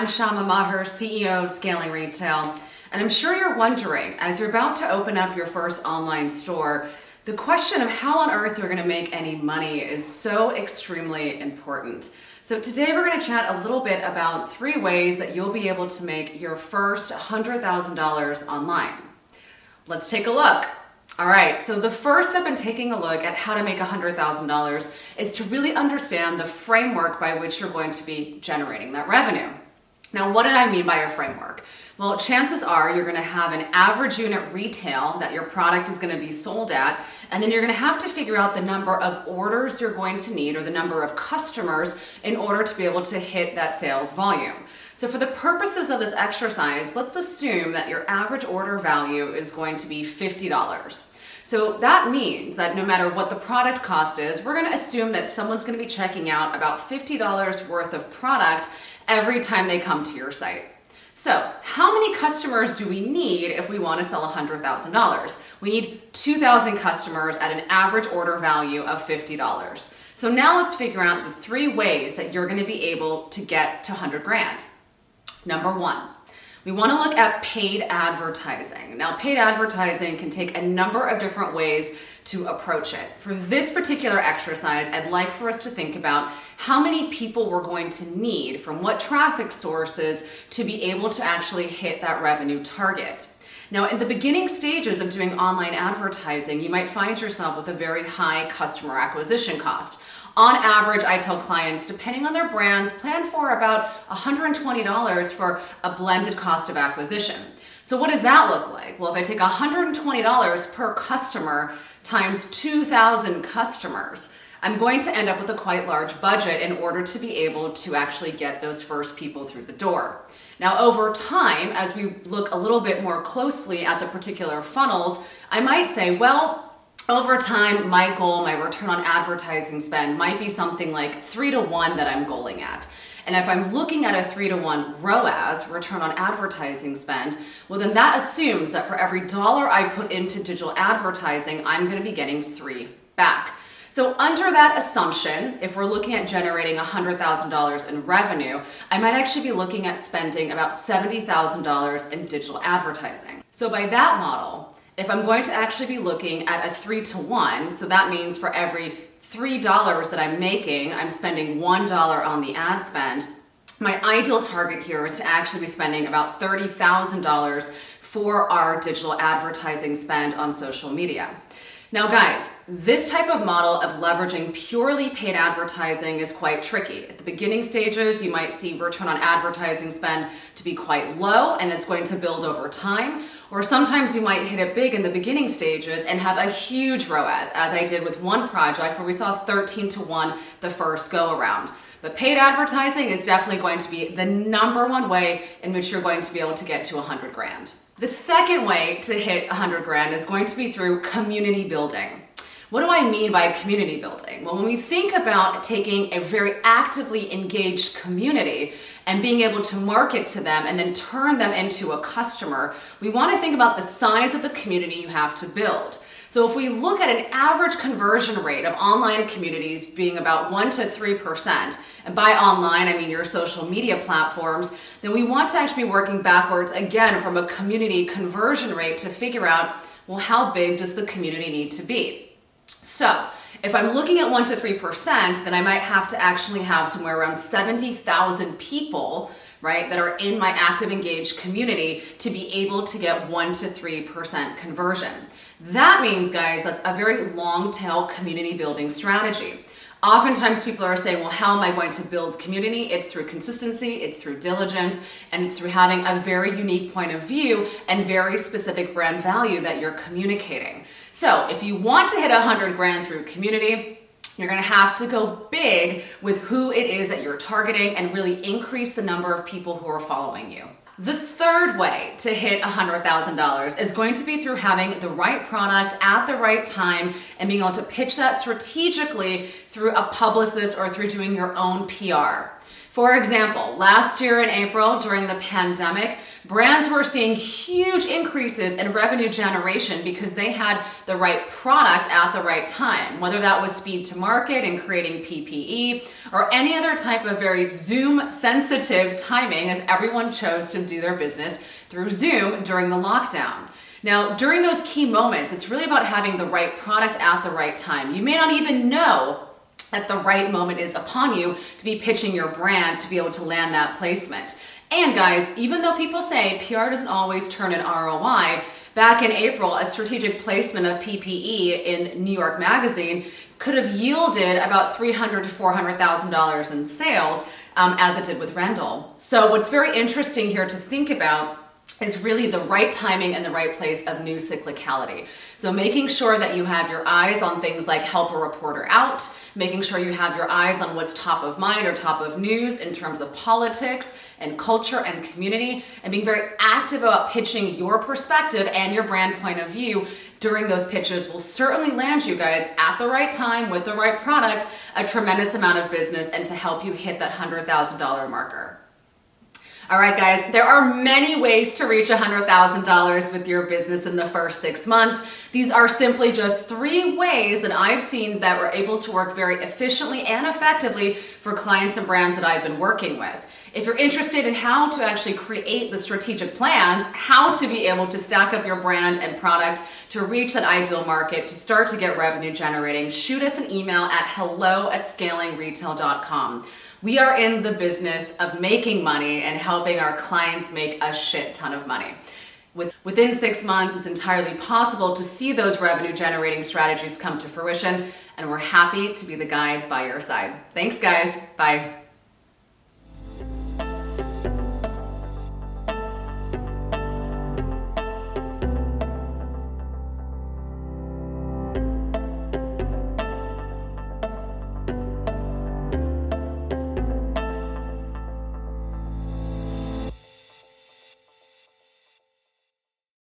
I'm Syama, CEO of Scaling Retail, and I'm sure you're wondering, as you're about to open up your first online store, the question of how on earth you're going to make any money is so extremely important. So today we're going to chat a little bit about 3 ways that you'll be able to make your first $100,000 online. Let's take a look. All right, so the first step in taking a look at how to make $100,000 is to really understand the framework by which you're going to be generating that revenue. Now, what did I mean by a framework? Well, chances are you're going to have an average unit retail that your product is going to be sold at, and then you're going to have to figure out the number of orders you're going to need or the number of customers in order to be able to hit that sales volume. So for the purposes of this exercise, let's assume that your average order value is going to be $50. So that means that no matter what the product cost is, we're going to assume that someone's going to be checking out about $50 worth of product every time they come to your site. So how many customers do we need if we want to sell $100,000? We need 2,000 customers at an average order value of $50. So now let's figure out the 3 ways that you're going to be able to get to 100 grand. Number 1, we want to look at paid advertising. Now, paid advertising can take a number of different ways to approach it. For this particular exercise, I'd like for us to think about how many people we're going to need from what traffic sources to be able to actually hit that revenue target. Now, in the beginning stages of doing online advertising, you might find yourself with a very high customer acquisition cost. On average, I tell clients, depending on their brands, plan for about $120 for a blended cost of acquisition. So what does that look like? Well, if I take $120 per customer times 2,000 customers, I'm going to end up with a quite large budget in order to be able to actually get those first people through the door. Now, over time, as we look a little bit more closely at the particular funnels, I might say, well, over time, my goal, my return on advertising spend might be something like 3 to 1 that I'm goaling at. And if I'm looking at a 3 to 1 ROAS, return on advertising spend, well then that assumes that for every dollar I put into digital advertising, I'm going to be getting 3 back. So under that assumption, if we're looking at generating $100,000 in revenue, I might actually be looking at spending about $70,000 in digital advertising. So by that model, if I'm going to actually be looking at a 3 to 1, so that means for every $3 that I'm making, I'm spending $1 on the ad spend, my ideal target here is to actually be spending about $30,000 for our digital advertising spend on social media. Now guys, this type of model of leveraging purely paid advertising is quite tricky. At the beginning stages, you might see return on advertising spend to be quite low and it's going to build over time. Or sometimes you might hit it big in the beginning stages and have a huge ROAS, as I did with one project where we saw 13 to 1 the first go around. But paid advertising is definitely going to be the number 1 way in which you're going to be able to get to 100 grand. The second way to hit 100 grand is going to be through community building. What do I mean by community building? Well, when we think about taking a very actively engaged community and being able to market to them and then turn them into a customer, we want to think about the size of the community you have to build. So if we look at an average conversion rate of online communities being about 1 to 3%, and by online I mean your social media platforms, then we want to actually be working backwards again from a community conversion rate to figure out, well, how big does the community need to be? So if I'm looking at 1 to 3%, then I might have to actually have somewhere around 70,000 people, right, that are in my active engaged community to be able to get 1 to 3% conversion. That means, guys, that's a very long tail community building strategy. Oftentimes people are saying, well, how am I going to build community? It's through consistency, it's through diligence, and it's through having a very unique point of view and very specific brand value that you're communicating. So if you want to hit 100 grand through community, you're going to have to go big with who it is that you're targeting and really increase the number of people who are following you. The third way to hit $100,000 is going to be through having the right product at the right time and being able to pitch that strategically through a publicist or through doing your own PR. For example, last year in April during the pandemic, brands were seeing huge increases in revenue generation because they had the right product at the right time, whether that was speed to market and creating PPE or any other type of very Zoom sensitive timing, as everyone chose to do their business through Zoom during the lockdown. Now, during those key moments, it's really about having the right product at the right time. You may not even know that the right moment is upon you to be pitching your brand to be able to land that placement. And guys, even though people say PR doesn't always turn an ROI, back in April, a strategic placement of PPE in New York Magazine could have yielded about $300,000 to $400,000 in sales, as it did with Rendell. So what's very interesting here to think about is really the right timing and the right place of new cyclicality. So making sure that you have your eyes on things like help a reporter out, making sure you have your eyes on what's top of mind or top of news in terms of politics and culture and community, and being very active about pitching your perspective and your brand point of view during those pitches will certainly land you guys at the right time with the right product a tremendous amount of business and to help you hit that $100,000 marker. All right, guys, there are many ways to reach $100,000 with your business in the first 6 months. These are simply just 3 ways that I've seen that were able to work very efficiently and effectively for clients and brands that I've been working with. If you're interested in how to actually create the strategic plans, how to be able to stack up your brand and product to reach that ideal market, to start to get revenue generating, shoot us an email at hello@scalingretail.com. We are in the business of making money and helping our clients make a shit ton of money. Within 6 months, it's entirely possible to see those revenue generating strategies come to fruition, and we're happy to be the guide by your side. Thanks, guys. Bye.